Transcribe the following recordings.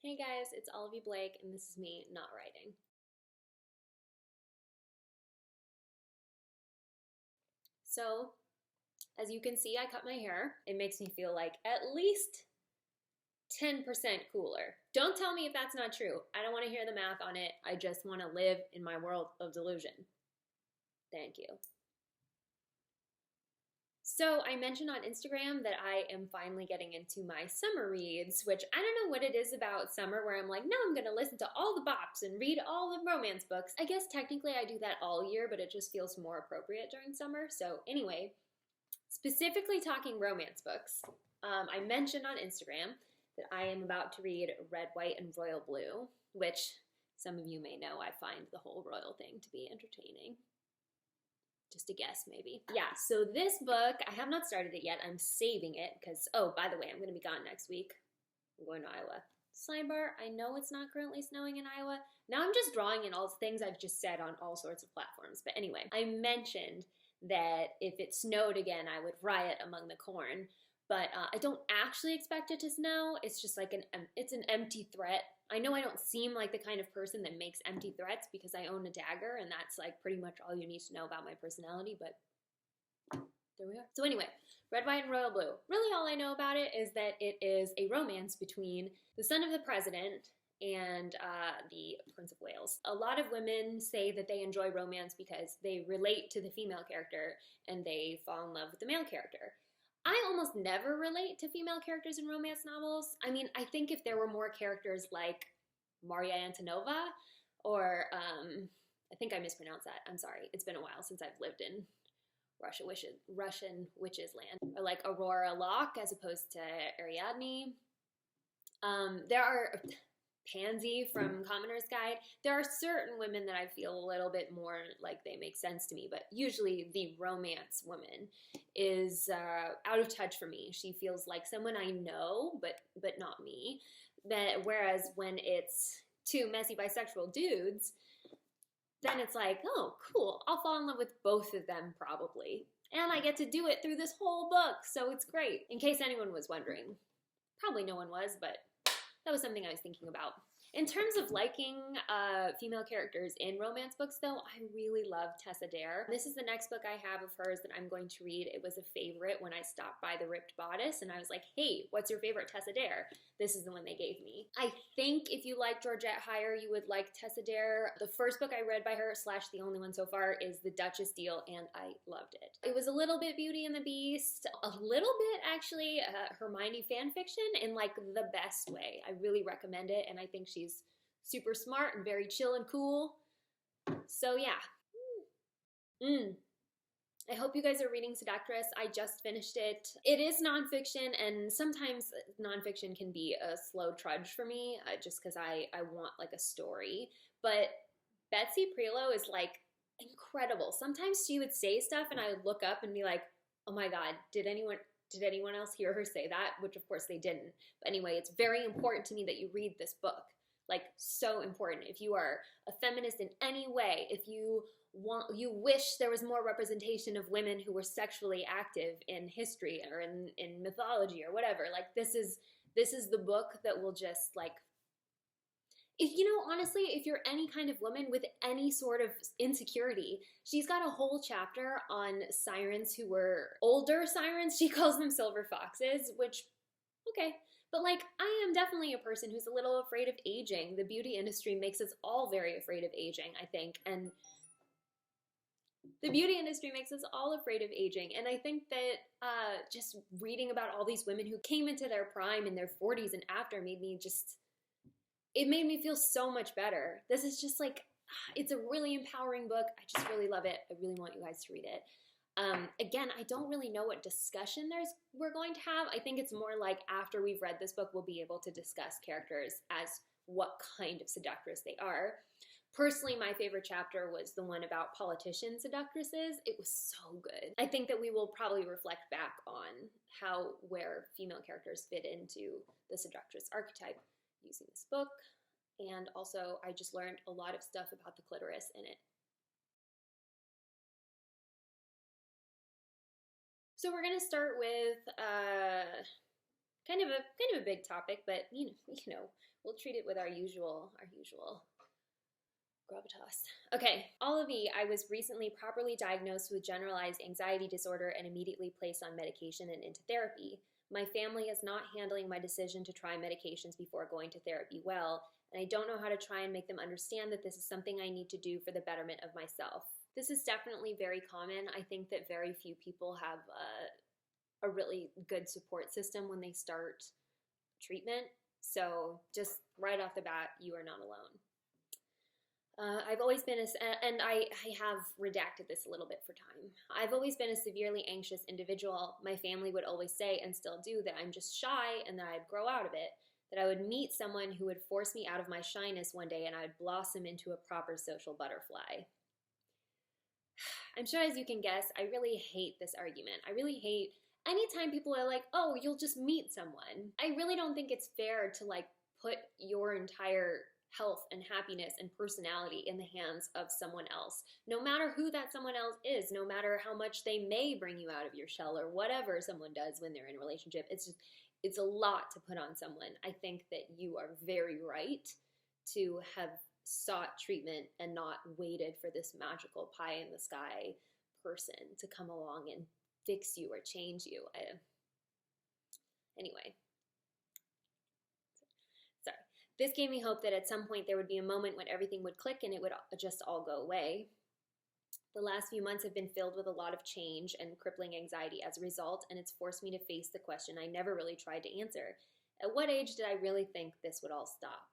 Hey guys, it's Olivie Blake, and this is me not writing. So, as you can see, I cut my hair. It makes me feel like at least 10% cooler. Don't tell me if that's not true. I don't want to hear the math on it. I just want to live in my world of delusion. Thank you. So I mentioned on Instagram that I am finally getting into my summer reads, which I don't know what it is about summer where I'm like, no, I'm gonna listen to all the bops and read all the romance books. I guess technically I do that all year, but it just feels more appropriate during summer. So anyway, specifically talking romance books, I mentioned on Instagram that I am about to read Red, White, and Royal Blue, which some of you may know I find the whole royal thing to be entertaining. Just a guess, maybe. Yeah, so this book, I have not started it yet. I'm saving it because, oh, by the way, I'm going to be gone next week. I'm going to Iowa. Sidebar, I know it's not currently snowing in Iowa. Now I'm just drawing in all the things I've just said on all sorts of platforms. But anyway, I mentioned that if it snowed again, I would riot among the corn. But I don't actually expect it to snow. It's just like it's an empty threat. I know I don't seem like the kind of person that makes empty threats because I own a dagger, and that's like pretty much all you need to know about my personality, but there we are. So anyway, Red, White, and Royal Blue. Really all I know about it is that it is a romance between the son of the president and the Prince of Wales. A lot of women say that they enjoy romance because they relate to the female character and they fall in love with the male character. I almost never relate to female characters in romance novels. I mean, I think if there were more characters like Maria Antonova, or I think I mispronounced that. I'm sorry. It's been a while since I've lived in Russian witches land. Or like Aurora Locke as opposed to Ariadne. There are Pansy from Commoner's Guide. There are certain women that I feel a little bit more like they make sense to me, but usually the romance woman is out of touch for me. She feels like someone I know, but not me. Whereas when it's two messy bisexual dudes, then it's like, oh, cool, I'll fall in love with both of them probably. And I get to do it through this whole book, so it's great. In case anyone was wondering. Probably no one was, but that was something I was thinking about. In terms of liking female characters in romance books, though, I really love Tessa Dare. This is the next book I have of hers that I'm going to read. It was a favorite when I stopped by the Ripped Bodice, and I was like, hey, what's your favorite Tessa Dare? This is the one they gave me. I think if you like Georgette Heyer, you would like Tessa Dare. The first book I read by her, / the only one so far, is The Duchess Deal, and I loved it. It was a little bit Beauty and the Beast, a little bit, actually, Hermione fanfiction in, like, the best way. I really recommend it, and I think she's super smart and very chill and cool. So yeah. I hope you guys are reading Seductress. I just finished it. It is nonfiction, and sometimes nonfiction can be a slow trudge for me, just because I want like a story. But Betsy Prelo is like incredible. Sometimes she would say stuff and I would look up and be like, oh my God, did anyone else hear her say that? Which of course they didn't. But anyway, it's very important to me that you read this book. Like, so important. If you are a feminist in any way, if you wish there was more representation of women who were sexually active in history or in mythology or whatever, like this is the book that will just like, if you know, honestly, if you're any kind of woman with any sort of insecurity, she's got a whole chapter on sirens who were older sirens. She calls them silver foxes, which, okay. But like, I am definitely a person who's a little afraid of aging. The beauty industry makes us all very afraid of aging, I think. And the beauty industry makes us all afraid of aging. And I think that just reading about all these women who came into their prime in their 40s and after made me feel so much better. This is just like, it's a really empowering book. I just really love it. I really want you guys to read it. Again, I don't really know what discussion we're going to have. I think it's more like after we've read this book, we'll be able to discuss characters as what kind of seductress they are. Personally, my favorite chapter was the one about politician seductresses. It was so good. I think that we will probably reflect back on where female characters fit into the seductress archetype using this book. And also, I just learned a lot of stuff about the clitoris in it. So we're gonna start with kind of a big topic, but you know, We'll treat it with our usual gravitas. Okay, Olivie, I was recently properly diagnosed with generalized anxiety disorder and immediately placed on medication and into therapy. My family is not handling my decision to try medications before going to therapy well, and I don't know how to try and make them understand that this is something I need to do for the betterment of myself. This is definitely very common. I think that very few people have a really good support system when they start treatment. So just right off the bat, you are not alone. I've always been and I have redacted this a little bit for time. I've always been a severely anxious individual. My family would always say, and still do, that I'm just shy and that I'd grow out of it, that I would meet someone who would force me out of my shyness one day and I would blossom into a proper social butterfly. I'm sure, as you can guess, I really hate this argument. I really hate anytime people are like, oh, you'll just meet someone. I really don't think it's fair to like put your entire health and happiness and personality in the hands of someone else. No matter who that someone else is, no matter how much they may bring you out of your shell or whatever someone does when they're in a relationship, it's a lot to put on someone. I think that you are very right to have sought treatment and not waited for this magical pie in the sky person to come along and fix you or change you. Anyway. Sorry. This gave me hope that at some point there would be a moment when everything would click and it would just all go away. The last few months have been filled with a lot of change and crippling anxiety as a result, and it's forced me to face the question I never really tried to answer. At what age did I really think this would all stop?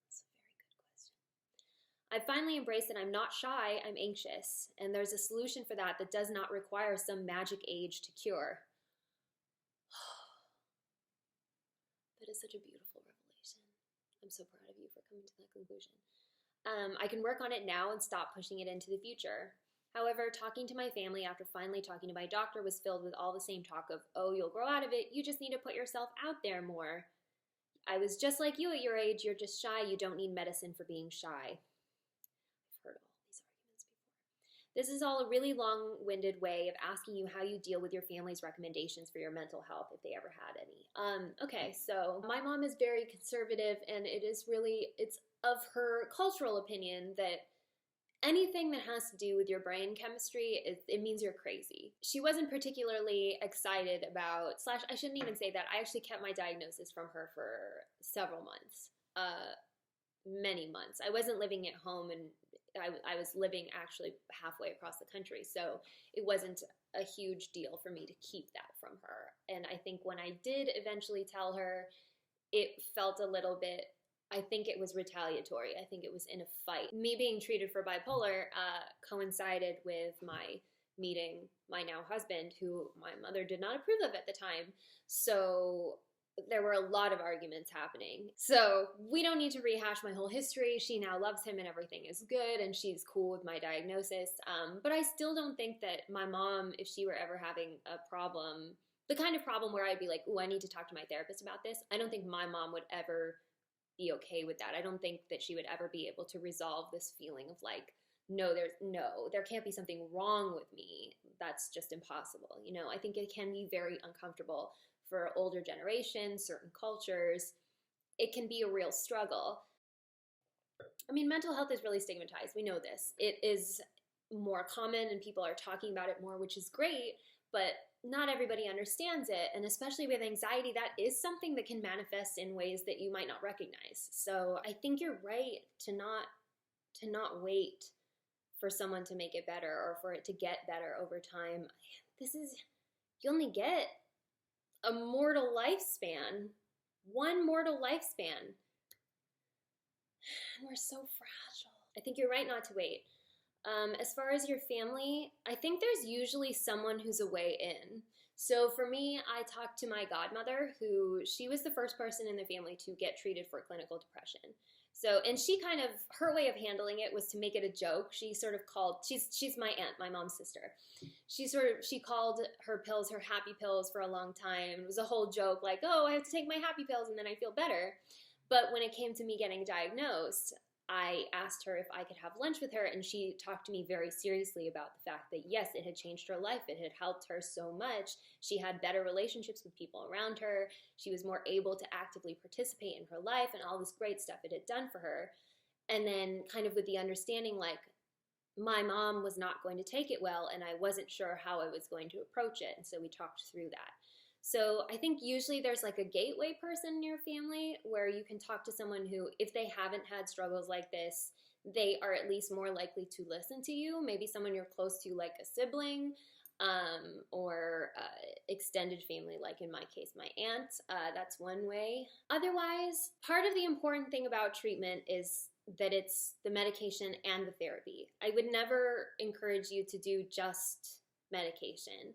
That's a very good question. I finally embraced that I'm not shy, I'm anxious, and there's a solution for that that does not require some magic age to cure. That is such a beautiful revelation. I'm so proud of you for coming to that conclusion. I can work on it now and stop pushing it into the future. However, talking to my family after finally talking to my doctor was filled with all the same talk of, oh, you'll grow out of it, you just need to put yourself out there more. I was just like you at your age, you're just shy, you don't need medicine for being shy. I've heard all these arguments before. This is all a really long-winded way of asking you how you deal with your family's recommendations for your mental health, if they ever had any. Okay, so my mom is very conservative, and it's of her cultural opinion that anything that has to do with your brain chemistry, it means you're crazy. She wasn't particularly excited about, / I shouldn't even say that, I actually kept my diagnosis from her for several months, many months. I wasn't living at home, and I was living actually halfway across the country, so it wasn't a huge deal for me to keep that from her. And I think when I did eventually tell her, it felt a little bit, I think it was retaliatory. I think it was in a fight. Me being treated for bipolar coincided with my meeting my now husband, who my mother did not approve of at the time. So there were a lot of arguments happening. So we don't need to rehash my whole history. She now loves him and everything is good, and she's cool with my diagnosis. But I still don't think that my mom, if she were ever having a problem, the kind of problem where I'd be like, ooh, I need to talk to my therapist about this, I don't think my mom would ever be okay with that. I don't think that she would ever be able to resolve this feeling of like, no, there can't be something wrong with me. That's just impossible. You know, I think it can be very uncomfortable for older generations, certain cultures. It can be a real struggle. I mean, mental health is really stigmatized. We know this. It is more common and people are talking about it more, which is great, but not everybody understands it. And especially with anxiety, that is something that can manifest in ways that you might not recognize. So I think you're right to not wait for someone to make it better or for it to get better over time. You only get a mortal lifespan, one mortal lifespan. And we're so fragile. I think you're right not to wait. As far as your family, I think there's usually someone who's a way in. So for me, I talked to my godmother, she was the first person in the family to get treated for clinical depression. So, and her way of handling it was to make it a joke. She sort of called, she's my aunt, my mom's sister. She called her pills her happy pills for a long time. It was a whole joke like, oh, I have to take my happy pills and then I feel better. But when it came to me getting diagnosed, I asked her if I could have lunch with her, and she talked to me very seriously about the fact that, yes, it had changed her life. It had helped her so much. She had better relationships with people around her. She was more able to actively participate in her life and all this great stuff it had done for her. And then kind of with the understanding, like, my mom was not going to take it well, and I wasn't sure how I was going to approach it. And so we talked through that. So I think usually there's like a gateway person in your family where you can talk to someone who, if they haven't had struggles like this, they are at least more likely to listen to you. Maybe someone you're close to, like a sibling, or extended family, like in my case, my aunt. That's one way. Otherwise, part of the important thing about treatment is that it's the medication and the therapy. I would never encourage you to do just medication.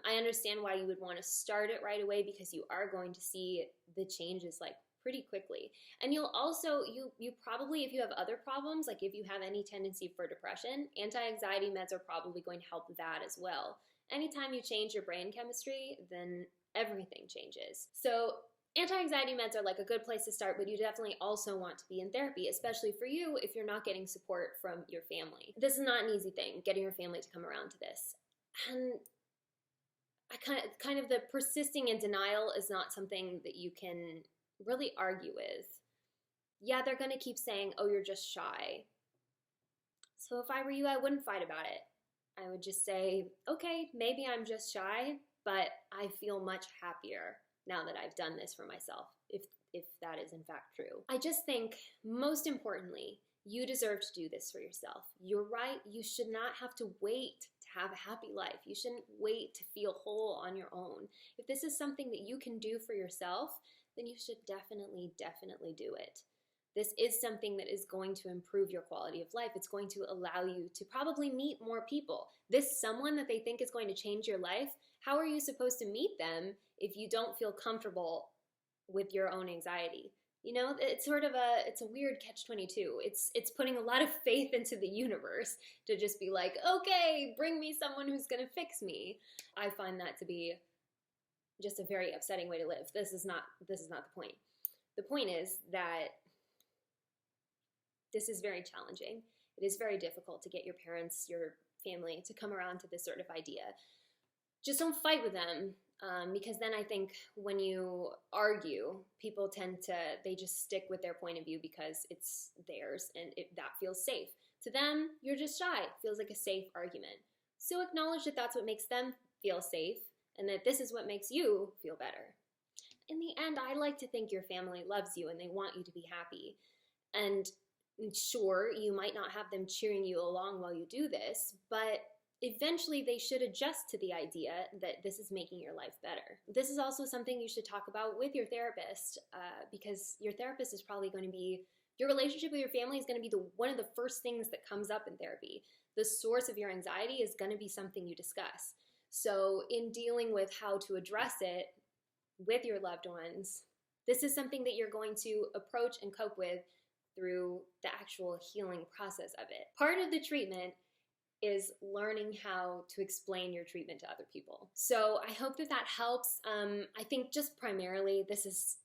I understand why you would want to start it right away, because you are going to see the changes like pretty quickly. And you'll also, you probably, if you have other problems, like if you have any tendency for depression, anti-anxiety meds are probably going to help that as well. Anytime you change your brain chemistry, then everything changes. So anti-anxiety meds are like a good place to start, but you definitely also want to be in therapy, especially for you if you're not getting support from your family. This is not an easy thing, getting your family to come around to this. And I kind of the persisting in denial is not something that you can really argue with. Yeah, they're going to keep saying, oh, you're just shy. So if I were you, I wouldn't fight about it. I would just say, okay, maybe I'm just shy, but I feel much happier now that I've done this for myself, if that is in fact true. I just think, most importantly, you deserve to do this for yourself. You're right, you should not have to wait to have a happy life. You shouldn't wait to feel whole on your own. If this is something that you can do for yourself, then you should definitely do it. This is something that is going to improve your quality of life. It's going to allow you to probably meet more people. This someone that they think is going to change your life, how are you supposed to meet them if you don't feel comfortable with your own anxiety? You know, it's sort of it's a weird catch-22. It's putting a lot of faith into the universe to just be like, okay, bring me someone who's gonna fix me. I find that to be just a very upsetting way to live. This is not the point. The point is that this is very challenging. It is very difficult to get your parents, your family, to come around to this sort of idea. Just don't fight with them, because then I think when you argue, people they just stick with their point of view because it's theirs and that feels safe. To them, you're just shy. It feels like a safe argument. So acknowledge that that's what makes them feel safe and that this is what makes you feel better. In the end, I like to think your family loves you and they want you to be happy. And sure, you might not have them cheering you along while you do this, but eventually they should adjust to the idea that this is making your life better. This is also something you should talk about with your therapist, because your therapist is probably going to be, your relationship with your family is going to be one of the first things that comes up in therapy. The source of your anxiety is going to be something you discuss. So in dealing with how to address it with your loved ones, this is something that you're going to approach and cope with through the actual healing process of it. Part of the treatment is learning how to explain your treatment to other people. So I hope that helps. I think just primarily this is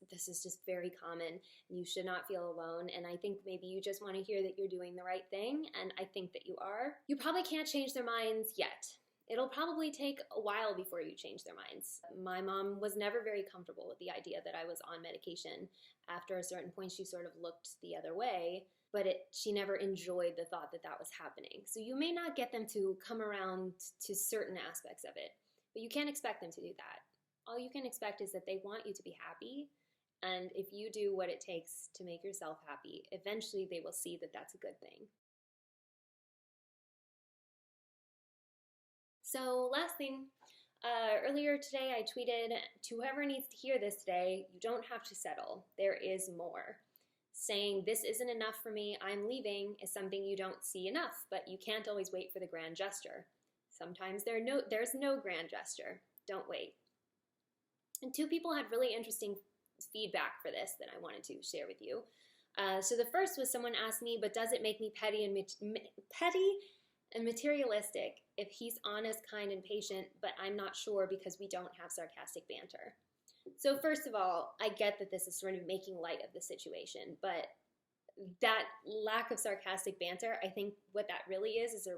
just very common and you should not feel alone. And I think maybe you just want to hear that you're doing the right thing, and I think that you are. You probably can't change their minds yet. It'll probably take a while before you change their minds. My mom was never very comfortable with the idea that I was on medication. After a certain point, she sort of looked the other way, but she never enjoyed the thought that that was happening. So you may not get them to come around to certain aspects of it, but you can't expect them to do that. All you can expect is that they want you to be happy, and if you do what it takes to make yourself happy, eventually they will see that that's a good thing. So last thing, earlier today I tweeted, to whoever needs to hear this today, you don't have to settle. There is more. Saying this isn't enough for me, I'm leaving, is something you don't see enough, but you can't always wait for the grand gesture. Sometimes there's no grand gesture. Don't wait. And two people had really interesting feedback for this that I wanted to share with you. So the first was someone asked me, but does it make me petty and materialistic if he's honest, kind, and patient, but I'm not sure because we don't have sarcastic banter? So first of all, I get that this is sort of making light of the situation, but that lack of sarcastic banter, I think what that really is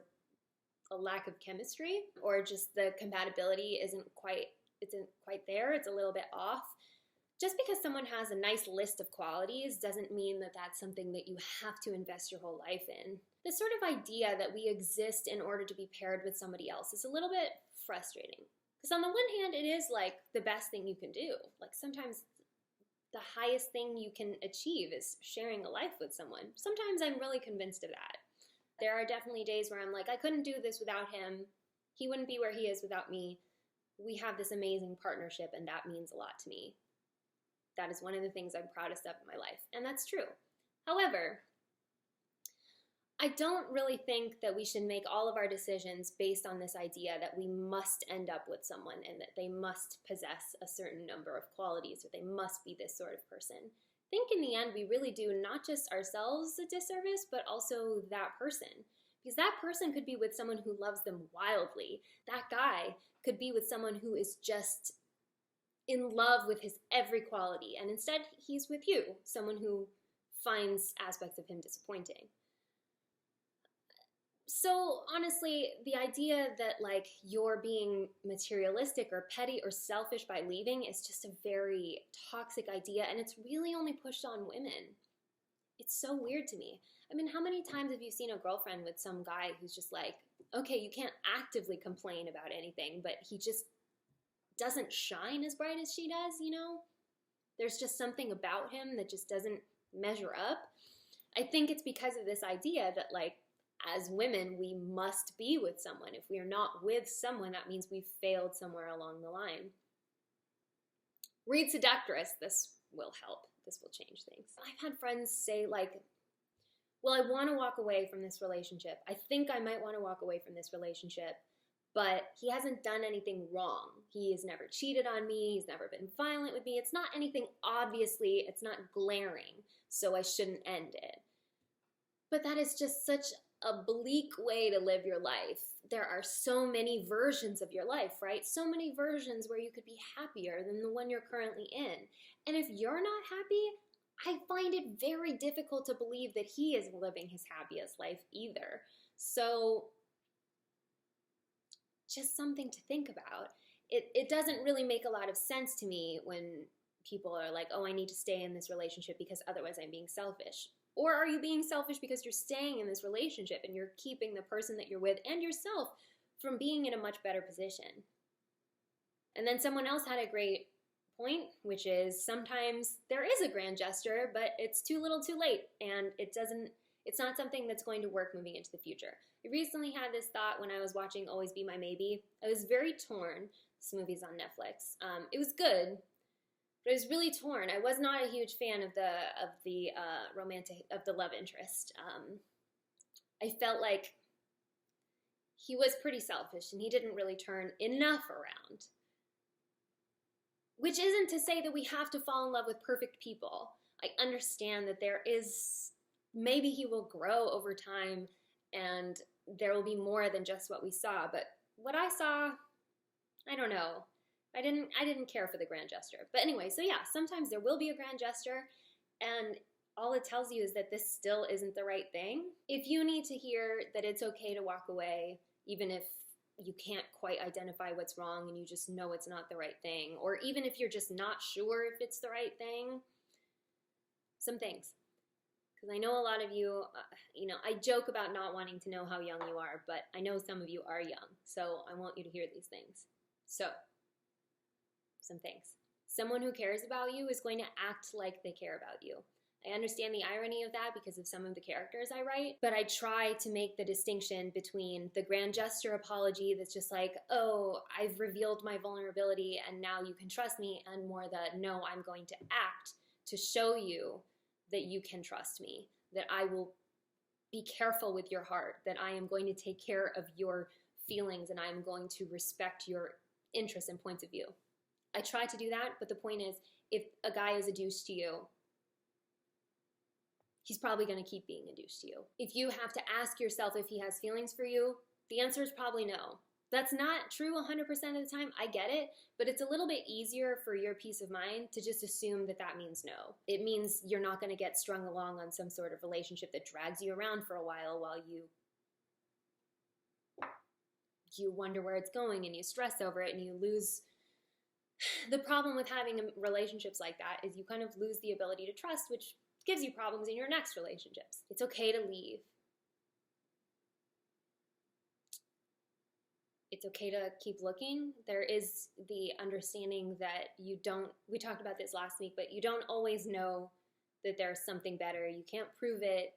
a lack of chemistry, or just the compatibility isn't quite there. It's a little bit off. Just because someone has a nice list of qualities doesn't mean that that's something that you have to invest your whole life in. This sort of idea that we exist in order to be paired with somebody else is a little bit frustrating. Because on the one hand, it is like the best thing you can do. Like sometimes the highest thing you can achieve is sharing a life with someone. Sometimes I'm really convinced of that. There are definitely days where I'm like, I couldn't do this without him. He wouldn't be where he is without me. We have this amazing partnership, and that means a lot to me. That is one of the things I'm proudest of in my life, and that's true. However, I don't really think that we should make all of our decisions based on this idea that we must end up with someone and that they must possess a certain number of qualities or they must be this sort of person. I think in the end we really do not just ourselves a disservice, but also that person. Because that person could be with someone who loves them wildly. That guy could be with someone who is just in love with his every quality, and instead he's with you, someone who finds aspects of him disappointing. So honestly, the idea that like you're being materialistic or petty or selfish by leaving is just a very toxic idea, and it's really only pushed on women. It's so weird to me. I mean, how many times have you seen a girlfriend with some guy who's just like, okay, you can't actively complain about anything, but he just doesn't shine as bright as she does, you know? There's just something about him that just doesn't measure up. I think it's because of this idea that like, as women, we must be with someone. If we are not with someone, that means we've failed somewhere along the line. Read Seductress. This will help. This will change things. I've had friends say like, well, I want to walk away from this relationship. I think I might want to walk away from this relationship, but he hasn't done anything wrong. He has never cheated on me. He's never been violent with me. It's not anything obviously, it's not glaring, so I shouldn't end it. But that is just such a bleak way to live your life. There are so many versions of your life, right? So many versions where you could be happier than the one you're currently in. And if you're not happy, I find it very difficult to believe that he is living his happiest life either. So just something to think about. It doesn't really make a lot of sense to me when people are like, oh, I need to stay in this relationship because otherwise I'm being selfish. Or are you being selfish because you're staying in this relationship and you're keeping the person that you're with and yourself from being in a much better position? And then someone else had a great point, which is sometimes there is a grand gesture, but it's too little too late, and it's not something that's going to work moving into the future. I recently had this thought when I was watching Always Be My Maybe. I was very torn. This movie's on Netflix. It was good, but I was really torn. I was not a huge fan of the love interest. I felt like he was pretty selfish and he didn't really turn enough around. Which isn't to say that we have to fall in love with perfect people. I understand that maybe he will grow over time and there will be more than just what we saw. But what I saw, I don't know. I didn't care for the grand gesture. But anyway, so yeah, sometimes there will be a grand gesture, and all it tells you is that this still isn't the right thing. If you need to hear that it's okay to walk away, even if you can't quite identify what's wrong and you just know it's not the right thing, or even if you're just not sure if it's the right thing, some things. Because I know a lot of you, I joke about not wanting to know how young you are, but I know some of you are young, so I want you to hear these things. So, some things. Someone who cares about you is going to act like they care about you. I understand the irony of that because of some of the characters I write, but I try to make the distinction between the grand gesture apology that's just like, oh, I've revealed my vulnerability and now you can trust me, and more the, no, I'm going to act to show you that you can trust me, that I will be careful with your heart, that I am going to take care of your feelings and I am going to respect your interests and points of view. I try to do that, but the point is, if a guy is a douche to you, he's probably going to keep being a douche to you. If you have to ask yourself if he has feelings for you, the answer is probably no. That's not true 100% of the time. I get it, but it's a little bit easier for your peace of mind to just assume that that means no. It means you're not going to get strung along on some sort of relationship that drags you around for a while you wonder where it's going and you stress over it and you lose. The problem with having relationships like that is you kind of lose the ability to trust, which gives you problems in your next relationships. It's okay to leave. It's okay to keep looking. There is the understanding that you don't, we talked about this last week, but you don't always know that there's something better. You can't prove it.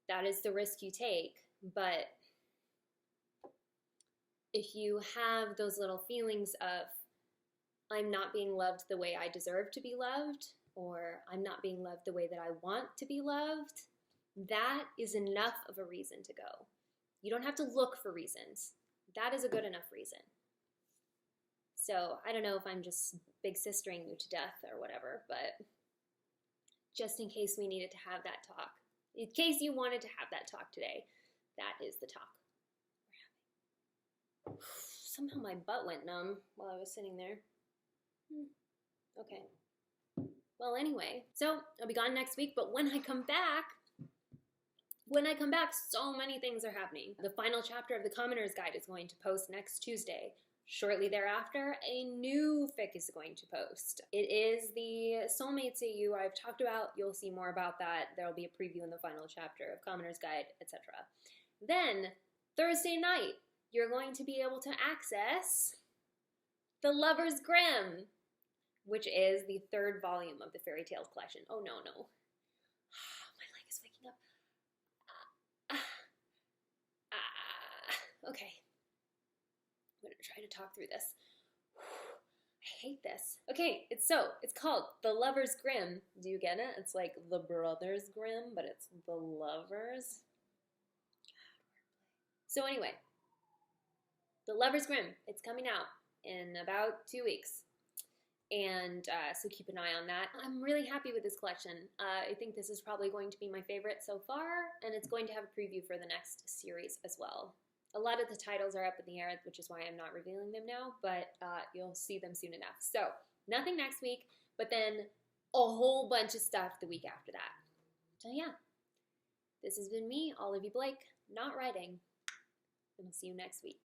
That is the risk you take. But if you have those little feelings of, I'm not being loved the way I deserve to be loved, or I'm not being loved the way that I want to be loved, that is enough of a reason to go. You don't have to look for reasons. That is a good enough reason. So I don't know if I'm just big sistering you to death or whatever, but just in case we needed to have that talk, in case you wanted to have that talk today, that is the talk we're having. Somehow my butt went numb while I was sitting there. Okay. Well, anyway, so I'll be gone next week, but when I come back, so many things are happening. The final chapter of the Commoner's Guide is going to post next Tuesday. Shortly thereafter, a new fic is going to post. It is the Soulmates AU I've talked about. You'll see more about that. There'll be a preview in the final chapter of Commoner's Guide, etc. Then, Thursday night, you're going to be able to access The Lover's Grimm, which is the 3rd volume of the Fairy Tales collection. Oh, no. My leg is waking up. Okay. I'm going to try to talk through this. I hate this. Okay, it's called The Lover's Grimm. Do you get it? It's like The Brothers Grimm, but it's The Lovers. So anyway, The Lover's Grimm. It's coming out in about 2 weeks. And so keep an eye on that. I'm really happy with this collection. I think this is probably going to be my favorite so far, and it's going to have a preview for the next series as well. A lot of the titles are up in the air, which is why I'm not revealing them now, but you'll see them soon enough. So nothing next week, but then a whole bunch of stuff the week after that. So yeah, this has been me, Olivie Blake, not writing, and I'll see you next week.